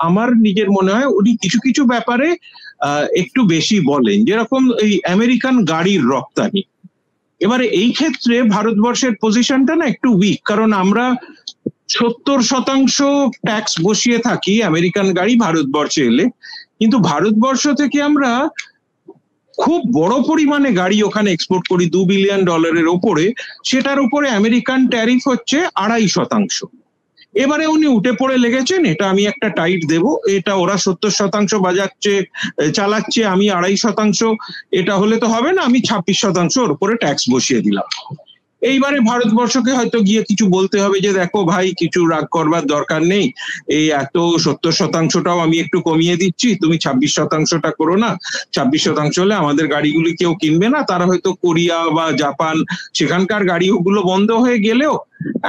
আমার নিজের মনে হয় উনি কিছু কিছু ব্যাপারে একটু বেশি বলেন, যেরকম এই আমেরিকান গাড়ির রপ্তানি। এবারে এই ক্ষেত্রে ভারতবর্ষের পজিশনটা না একটু উইক, কারণ আমরা 70% ট্যাক্স বসিয়ে থাকি আমেরিকান গাড়ি ভারতবর্ষে এলে, কিন্তু ভারতবর্ষ থেকে আমরা খুব বড় পরিমাণে গাড়ি ওখানে এক্সপোর্ট করি $2 বিলিয়ন ওপরে, সেটার উপরে আমেরিকান ট্যারিফ হচ্ছে 2.5%। এবারে উনি উঠে পড়ে লেগেছেন, এটা আমি একটা টাইট দেব, এটা ওরা 70% বাজাচ্ছে চালাচ্ছে, আমি 2.5%, এটা হলে তো হবে না, আমি 26% ওর উপরে ট্যাক্স বসিয়ে দিলাম। এইবারে ভারতবর্ষকে হয়তো গিয়ে কিছু বলতে হবে যে দেখো ভাই, কিছু রাগ করবার দরকার নেই, এই এত 70%টাও আমি একটু কমিয়ে দিচ্ছি, তুমি 26%টা করো না। 26% হলে আমাদের গাড়িগুলি কেউ কিনবে না, তারা হয়তো কোরিয়া বা জাপান সেখানকার গাড়িগুলো বন্ধ হয়ে গেলেও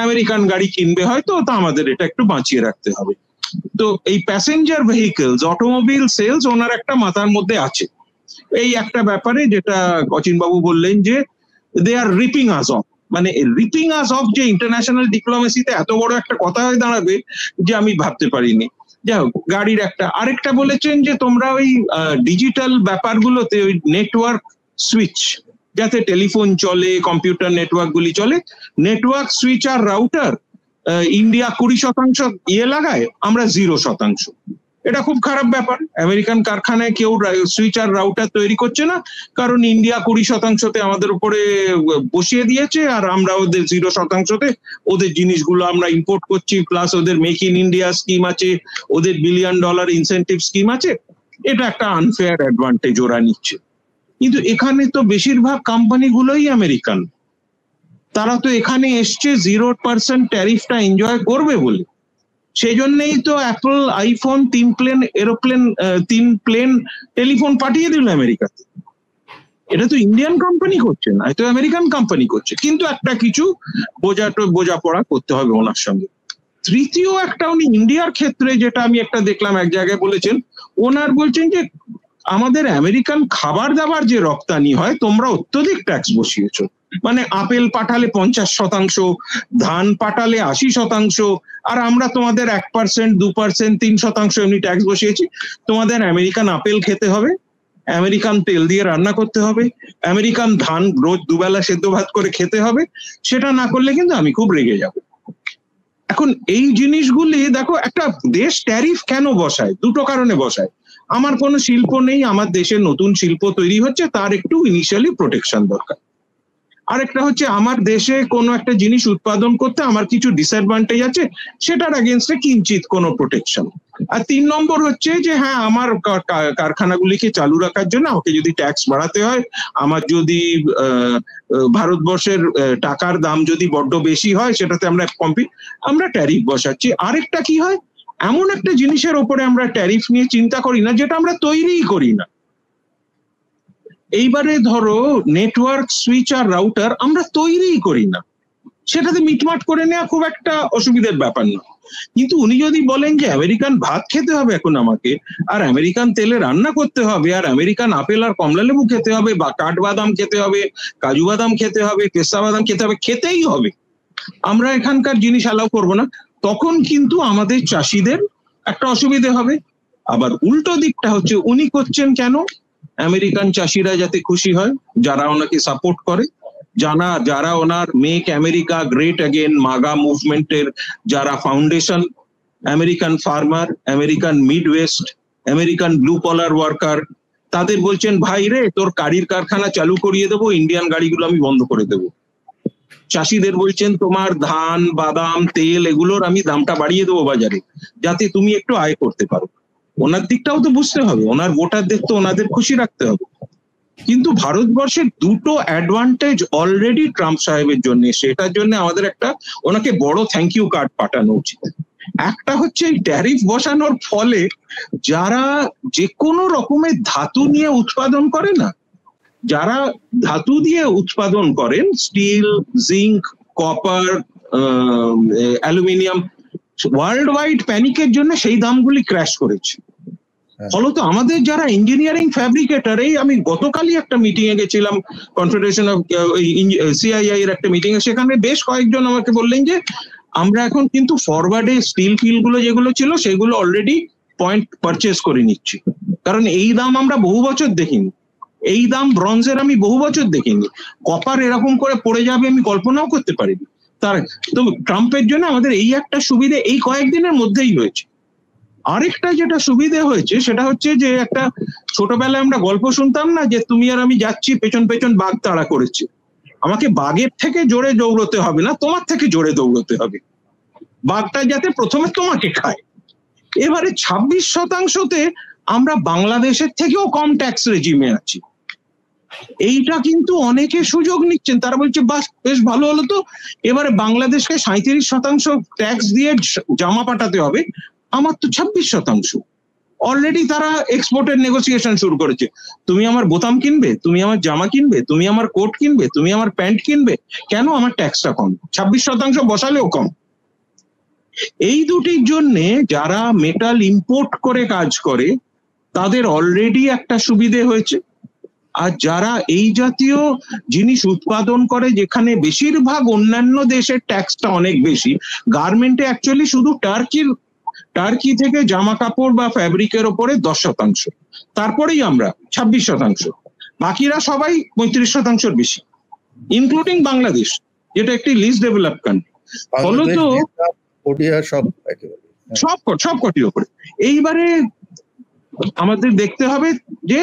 আমেরিকান গাড়ি কিনবে হয়তো, তা আমাদের এটা একটু বাঁচিয়ে রাখতে হবে। তো এই প্যাসেঞ্জার ভেহিকলস, অটোমোবাইল সেলস ওনার একটা মাথার মধ্যে আছে। এই একটা ব্যাপারে যেটা অচিন বাবু বললেন যে দে আর রিপিং আস অফ, মানে রিপিং আস অফ যে ইন্টারন্যাশনাল ডিপ্লোমেসিতে এত বড় একটা কথা হয়ে দাঁড়াবে যে আমি ভাবতে পারিনি। যাই হোক, গাড়ির আরেকটা বলেছেন যে তোমরা ওই ডিজিটাল ব্যাপারগুলোতে ওই নেটওয়ার্ক সুইচ, যাতে টেলিফোন চলে, কম্পিউটার নেটওয়ার্ক গুলি চলে, নেটওয়ার্ক সুইচ আর রাউটার ইন্ডিয়া 20% লাগায়, আমরা 0%। এটা খুব খারাপ ব্যাপার। আমেরিকান কারখানায় কেউ সুইচ আর রাউটার তৈরি করছে না, কারণ ইন্ডিয়া 20%তে আমাদের উপরে বসিয়ে দিয়েছে, আর আমরা ওদের 0%তে ওদের জিনিসগুলো আমরা ইম্পোর্ট করছি, প্লাস ওদের মেক ইন ইন্ডিয়া স্কিম আছে, ওদের $1 বিলিয়ন ইনসেন্টিভ স্কিম আছে। এটা একটা আনফেয়ার অ্যাডভান্টেজ ওরা নিচ্ছে। কিন্তু এখানে তো বেশিরভাগ কোম্পানিগুলোই আমেরিকান, তারা তো এখানে এসছে 0% ট্যারিফটা এনজয় করবে বলে। সেই জন্যই তো অ্যাপল আইফোন 3 প্লেন টেলিফোন পাঠিয়ে দিল আমেরিকাতে। এটা তো ইন্ডিয়ান কোম্পানি করছে না, এটা আমেরিকান কোম্পানি করছে। কিন্তু একটা কিছু বোঝাপড়া করতে হবে ওনার সঙ্গে। তৃতীয় একটা, উনি ইন্ডিয়ার ক্ষেত্রে যেটা আমি একটা দেখলাম এক জায়গায় বলেছেন, ওনার বলছেন যে আমাদের আমেরিকান খাবার দাবার যে রপ্তানি হয়, তোমরা অত্যধিক ট্যাক্স বসিয়েছো। মানে আপেল পাঠালে 50%, ধান পাঠালে 80%, আর আমরা তোমাদের 1%, 2%, 3% এমনি ট্যাক্স বসিয়েছি। তোমাদের আমেরিকান আপেল খেতে হবে, আমেরিকান তেল দিয়ে রান্না করতে হবে, আমেরিকান ধান রোজ দুবেলা সেদ্ধ ভাত করে খেতে হবে। সেটা না করলে কিন্তু আমি খুব রেগে যাব। এখন এই জিনিসগুলি দেখো, একটা দেশ ট্যারিফ কেন বসায়? দুটো কারণে বসায়। আমার কোনো শিল্প নেই, আমার দেশে নতুন শিল্প তৈরি হচ্ছে, তার একটু ইনিশিয়ালি প্রোটেকশন দরকার। আরেকটা হচ্ছে আমার দেশে কোনো একটা জিনিস উৎপাদন করতে আমার কিছু ডিসঅ্যাডভান্টেজ আছে, সেটার এগেনস্টে কিঞ্চিত কোনো প্রোটেকশন। আর 3 নম্বর হচ্ছে যে হ্যাঁ, আমার কারখানাগুলিকে চালু রাখার জন্য আমাকে যদি ট্যাক্স বাড়াতে হয়, আমার যদি ভারতবর্ষের টাকার দাম যদি বড্ড বেশি হয়, সেটাতে আমরা ট্যারিফ বসাচ্ছি। আরেকটা কি হয়, এমন একটা জিনিসের ওপরে আমরা ট্যারিফ নিয়ে চিন্তা করি না যেটা আমরা তৈরিই করি না। এইবারে ধরো নেটওয়ার্ক সুইচ আর রাউটার আমরা তৈরিই করি না, সেটাতে মিটমাট করে নেওয়া খুব একটা অসুবিধার ব্যাপার না। কিন্তু উনি যদি বলেন যে আমেরিকান ভাত খেতে হবে এখন আমাকে, আর আমেরিকান তেলে রান্না করতে হবে, আর আমেরিকান আপেল আর কমলা লেবু খেতে হবে, বা কাঠবাদাম খেতে হবে, কাজু বাদাম খেতে হবে, পেস্তা বাদাম খেতে হবে, খেতেই হবে, আমরা এখানকার জিনিস অ্যালাউ করবো না, তখন কিন্তু আমাদের চাষিদের একটা অসুবিধে হবে। আবার উল্টো দিকটা হচ্ছে, উনি করছেন কেন? আমেরিকান চাষিরা যাতে খুশি হয়, যারা ওনাকে সাপোর্ট করে, যারা ওনার make America great again MAGA মুভমেন্টের যারা foundation, American farmer, American midwest, American blue collar worker, তাদের বলছেন ভাই রে, তোর গাড়ির কারখানা চালু করিয়ে দেবো, ইন্ডিয়ান গাড়িগুলো আমি বন্ধ করে দেবো। চাষিদের বলছেন তোমার ধান, বাদাম, তেল এগুলোর আমি দামটা বাড়িয়ে দেবো বাজারে, যাতে তুমি একটু আয় করতে পারো। ওনার দিকটাও তো বুঝতে হবে, ওনার ভোটারদের তো ওনাদের খুশি রাখতে হবে। কিন্তু ভারতবর্ষের দুটো অ্যাডভান্টেজ অলরেডি ট্রাম্প সাহেবের জন্য, সেটার জন্য আমাদের একটা ওনাকে বড় থ্যাংক ইউ কার্ড পাঠানো উচিত। একটা হচ্ছে এই ট্যারিফ বসানোর ফলে যারা যে কোনো রকমের ধাতু নিয়ে উৎপাদন করে না, যারা ধাতু দিয়ে উৎপাদন করেন, steel, zinc, copper, aluminium, world wide প্যানিকের জন্য সেই দামগুলি ক্র্যাশ করেছে। ফলত আমাদের যারা ইঞ্জিনিয়ারিং ফ্যাব্রিকেটার, এই আমি গতকালই একটা মিটিং এ গেছিলাম, কনফেডারেশন অফ সিআইআই এর একটা মিটিং এ, সেখানে বেশ কয়েকজন আমাকে বললেন যে আমরা এখন কিন্তু ফরওয়ার্ডে স্টিল ফিল গুলো যেগুলো ছিল সেগুলো অলরেডি পয়েন্ট পারচেস করে নিচ্ছি, কারণ এই দাম আমরা বহু বছর দেখিনি, এই দাম ব্রঞ্জের আমি বহু বছর দেখিনি। কপার এরকম করে পড়ে যাবে আমি কল্পনাও করতে পারিনি। তার তো ট্রাম্পের জন্য আমাদের এই একটা সুবিধে এই কয়েকদিনের মধ্যেই হয়েছে। আরেকটা যেটা সুবিধে হয়েছে সেটা হচ্ছে যে একটা ছোটবেলায় আমরা গল্প শুনতাম না, যে তুমি আর আমি যাচ্ছি, পেছন পেছন বাঘ তাড়া করেছে, আমাকে বাঘের থেকে জোরে দৌড়তে হবে না, তোমার থেকে জোরে দৌড়তে হবে, বাঘটা যাতে প্রথমে তোমাকে খায়। এবারে 26%তে আমরা বাংলাদেশের থেকেও কম ট্যাক্স রেজিমে আছি। এইটা কিন্তু অনেকে সুযোগ নিচ্ছেন, তারা বলছে বাস বেশ ভালো হলো তো, এবারে বাংলাদেশকে 37% ট্যাক্স দিয়ে জামা পাঠাতে হবে, আমার তো 26%। অলরেডি তারা এক্সপোর্টের নেগোসিয়েশন শুরু করেছে, তুমি আমার বোতাম কিনবে, তুমি আমার জামা কিনবে, তুমি আমার কোট কিনবে, তুমি আমার প্যান্ট কিনবে, কেন আমার ট্যাক্সটা কম, 26% বসালেও কম। এই দুটির জন্য যারা মেটাল ইম্পোর্ট করে কাজ করে তাদের অলরেডি একটা সুবিধে হয়েছে, আর যারা এই জাতীয় জিনিস উৎপাদন করে যেখানে বেশিরভাগ অন্যান্য দেশের ট্যাক্সটা অনেক বেশি, গার্মেন্টে অ্যাকচুয়ালি শুধু টার্কি থেকে জামা কাপড় বা ফ্যাব্রিকের ওপরে 10%, তারপরেই আমরা 26%, বাকিরা সবাই 35%-র বেশি, ইনক্লুডিং বাংলাদেশ যেটা একটি লিস্ট ডেভেলপ কান্ট্রি। ফলত সব কটির ওপরে এইবারে আমাদের দেখতে হবে যে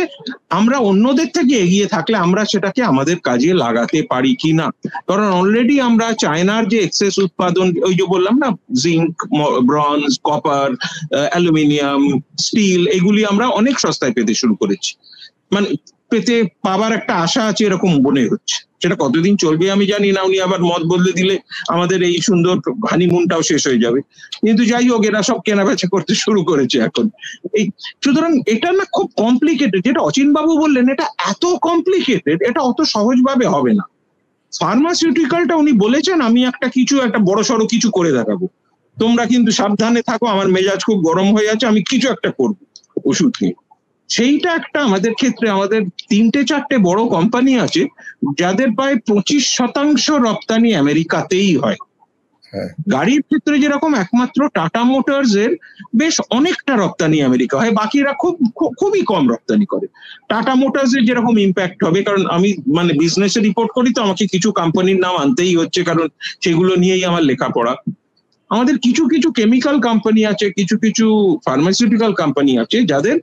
আমরা অন্যদের থেকে এগিয়ে থাকলে আমরা সেটাকে আমাদের কাজে লাগাতে পারি কিনা, কারণ অলরেডি আমরা চায়নার যে এক্সেস উৎপাদন, ওই যে বললাম না, zinc, bronze, copper, aluminium, steel, এগুলি আমরা অনেক সস্তায় পেতে শুরু করেছি, মানে পাবার একটা আশা আছে এরকম মনে হচ্ছে। সেটা কতদিন চলবে আমি জানি না, উনি আবার মত বদলে দিলে আমাদের এই সুন্দর হানিমুনটাও শেষ হয়ে যাবে, কিন্তু যাই হোক এরা সব কেনাবেচা করতে শুরু করেছে এখন। এই সুতরাং এটা না খুব কমপ্লিকেটেড, যেটা অচিন বাবু বললেন এটা এত কমপ্লিকেটেড, এটা অত সহজভাবে হবে না। ফার্মাসিউটিক্যালটা উনি বলেছেন আমি একটা বড় সড়ো কিছু করে দেখাবো, তোমরা কিন্তু সাবধানে থাকো, আমার মেজাজ খুব গরম হয়ে আছে, আমি কিছু একটা করবো ওষুধ নিয়ে। সেইটা একটা আমাদের ক্ষেত্রে আমাদের 3-4টে বড় কোম্পানি আছে যাদের প্রায় 25% রপ্তানি আমেরিকাতেই হয়। গাড়ির ক্ষেত্রে যেরকম একমাত্র টাটা মোটরস এর বেশ অনেকটা রপ্তানি আমেরিকা হয়, বাকিরা খুবই কম রপ্তানি করে। টাটা মোটরস এর যেরকম ইম্প্যাক্ট হবে, কারণ আমি মানে বিজনেসে রিপোর্ট করি তো আমাকে কিছু কোম্পানির নাম আনতেই হচ্ছে, কারণ সেগুলো নিয়েই আমার লেখাপড়া। আমাদের কিছু কিছু কেমিক্যাল কোম্পানি আছে, কিছু কিছু ফার্মাসিউটিক্যাল কোম্পানি আছে যাদের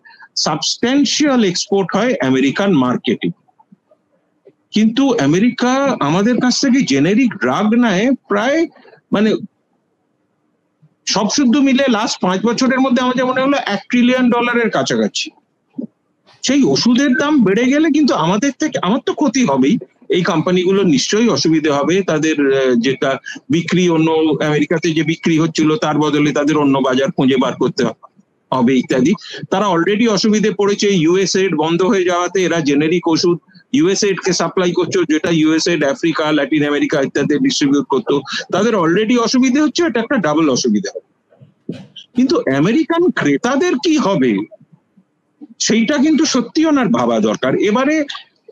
সাবস্ট্যান্সিয়াল এক্সপোর্ট হয় আমেরিকান মার্কেটে, কিন্তু আমেরিকা আমাদের কাছ থেকে জেনেরিক ড্রাগ নেয় প্রায় মানে সব শুদ্ধ মিলে লাস্ট 5 বছরের মধ্যে আমাদের মনে হলো $1 ট্রিলিয়ন কাছাকাছি। সেই ওষুধের দাম বেড়ে গেলে কিন্তু আমার তো ক্ষতি হবেই, এই কোম্পানিগুলো নিশ্চয়ই অসুবিধে হবে, তাদের যেটা বিক্রি অন্য আমেরিকাতে যে বিক্রি হচ্ছিল তার বদলে তাদের অন্য বাজার খুঁজে বার করতে হবে ইত্যাদি। তারা অলরেডি অসুবিধে পড়েছে, ইউএসএইড বন্ধ হয়ে যাওয়াতে এরা জেনেরিক ওষুধ ইউএসএইড কে সাপ্লাই করছে, যেটা ইউএসএইড আফ্রিকা, ল্যাটিন আমেরিকা ইত্যাদি ডিস্ট্রিবিউট করতো, তাদের অলরেডি অসুবিধে হচ্ছে, এটা একটা ডাবল অসুবিধা। কিন্তু আমেরিকান ক্রেতাদের কি হবে সেইটা কিন্তু সত্যি ওনার ভাবা দরকার। এবারে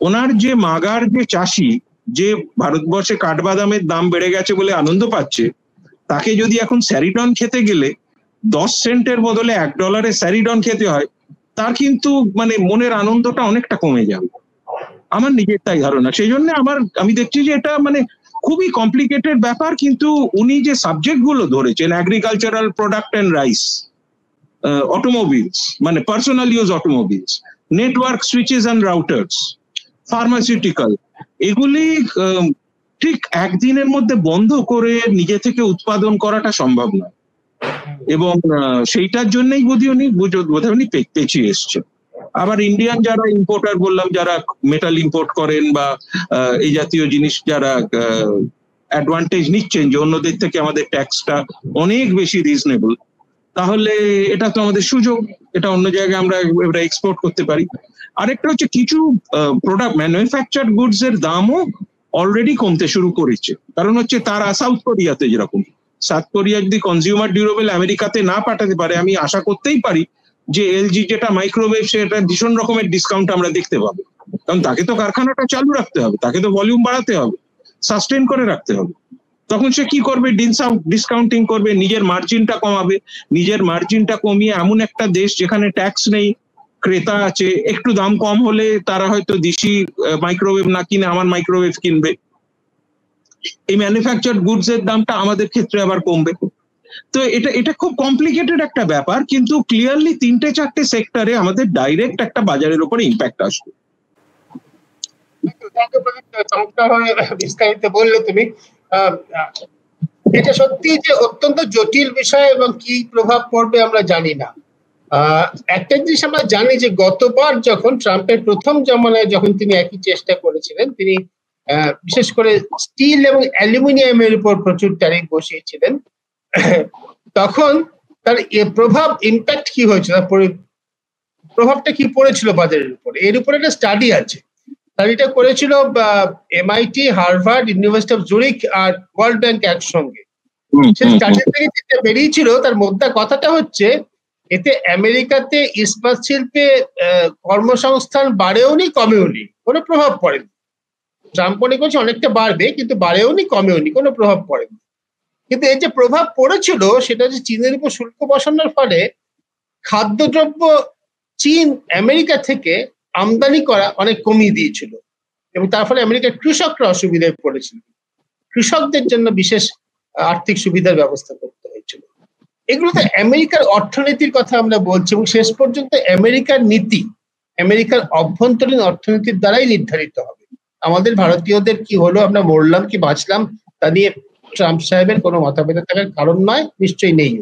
ওনার যে মাগার যে চাষি, যে ভারতবর্ষে কাঠবাদামের দাম বেড়ে গেছে বলে আনন্দ পাচ্ছে, তাকে যদি এখন স্যারিডন খেতে গেলে 10 সেন্টের বদলে $1 স্যারিডন খেতে হয়, তার কিন্তু মানে মনের আনন্দটা অনেকটা কমে যাবে, আমার নিজের তাই ধারণা। সেই জন্য আমি দেখছি যে এটা মানে খুবই কমপ্লিকেটেড ব্যাপার, কিন্তু উনি যে সাবজেক্ট গুলো ধরেছেন, agricultural product and rice, automobiles মানে personal use automobiles, network switches and routers, pharmaceutical, এগুলি ঠিক একদিনের মধ্যে বন্ধ করে নিজে থেকে উৎপাদন করাটা সম্ভব নয়, এবং সেইটার জন্যই বোধহয় উনি পেছিয়ে এসছে। আবার ইন্ডিয়ান যারা ইম্পোর্টার বললাম, যারা মেটাল ইম্পোর্ট করেন বা এই জাতীয় জিনিস যারা অ্যাডভান্টেজ নিচ্ছেন যে অন্যদের থেকে আমাদের ট্যাক্সটা অনেক বেশি রিজনেবল, তাহলে এটা তো আমাদের সুযোগ, এটা অন্য জায়গায় আমরা এক্সপোর্ট করতে পারি। আরেকটা হচ্ছে কিছু প্রোডাক্ট ম্যানুফ্যাকচার্ড গুডস এর দামও অলরেডি কমতে শুরু করেছে, কারণ হচ্ছে তারা সাউথ কোরিয়াতে যেরকম, সাউথ কোরিয়া যদি কনজিউমার ডিউরেবল আমেরিকাতে না পাঠাতে পারে, আমি আশা করতেই পারি যে এলজি যেটা মাইক্রোওয়েভ সেটা ভীষণ রকমের ডিসকাউন্ট আমরা দেখতে পাবো, কারণ তাকে তো কারখানাটা চালু রাখতে হবে, তাকে তো ভলিউম বাড়াতে হবে, সাস্টেন করে রাখতে হবে। তখন সে কি করবে? ডিসকাউন্টিং করবে, নিজের মার্জিনটা কমাবে। নিজের মার্জিনটা কমিয়ে এমন একটা দেশ যেখানে ট্যাক্স নেই, ক্রেতা আছে, একটু দাম কম হলে তারা হয়তো দেশি মাইক্রোওয়েভ না কিনে আমার মাইক্রোওয়েভ কিনবে। এই ম্যানুফ্যাকচার্ড গুডস এর দামটা আমাদের ক্ষেত্রে আবার কমবে। তো এটা খুব কমপ্লিকেটেড একটা ব্যাপার, কিন্তু ক্লিয়ারলি 3-4টে সেক্টরে আমাদের ডাইরেক্ট একটা বাজারের উপরে ইম্প্যাক্ট আসবে। বিস্তারিত বললে তুমি। এটা সত্যি যে অত্যন্ত জটিল বিষয় এবং কি প্রভাব পড়বে আমরা জানি না। একটা জিনিস আমরা জানি যে গতবার যখন ট্রাম্পের প্রথম জমানায় যখন তিনি একই চেষ্টা করেছিলেন, তিনি বিশেষ করে স্টিল এবং অ্যালুমিনিয়ামের উপর প্রচুর ট্যারিফ বসিয়েছিলেন, তখন তার প্রভাব ইম্প্যাক্ট কি হয়েছিল, প্রভাবটা কি পড়েছিল বাজারের উপর, এর উপর একটা স্টাডি আছে। স্টাডিটা করেছিল MIT, Harvard, university of Zurich আর ওয়ার্ল্ড ব্যাংক একসঙ্গে। সেই স্টাডি থেকে যেটা বেরিয়েছিল তার মোদ্দা কথাটা হচ্ছে, এতে আমেরিকাতে ইস্পাত শিল্পে কর্মসংস্থান বাড়েওনি কমেওনি, কোনো প্রভাব পড়েনি। ট্রাম্প মনে করছে অনেকটা বাড়বে, কিন্তু বাড়েওনি কমেওনি, কোনো প্রভাব পড়েনি। কিন্তু এই যে প্রভাব পড়েছিল সেটা হচ্ছে চীনের উপর শুল্ক বসানোর ফলে খাদ্যদ্রব্য চীন আমেরিকা থেকে আমদানি করা অনেক কমিয়ে দিয়েছিল, এবং তার ফলে আমেরিকার কৃষকরা অসুবিধায় পড়েছিল। কৃষকদের জন্য বিশেষ আর্থিক সুবিধার ব্যবস্থা করতে হয়েছিল। এগুলোতে আমেরিকার অর্থনীতির কথা আমরা বলছি, এবং শেষ পর্যন্ত আমেরিকার নীতি আমেরিকার অভ্যন্তরীণ অর্থনীতির দ্বারাই নির্ধারিত হবে। আমাদের ভারতীয়দের কি হলো, আমরা মরলাম কি বাঁচলাম, তা নিয়ে ট্রাম্প সাহেবের কোনো মতভেদ থাকার কারণ নয়, নিশ্চয়ই নেই।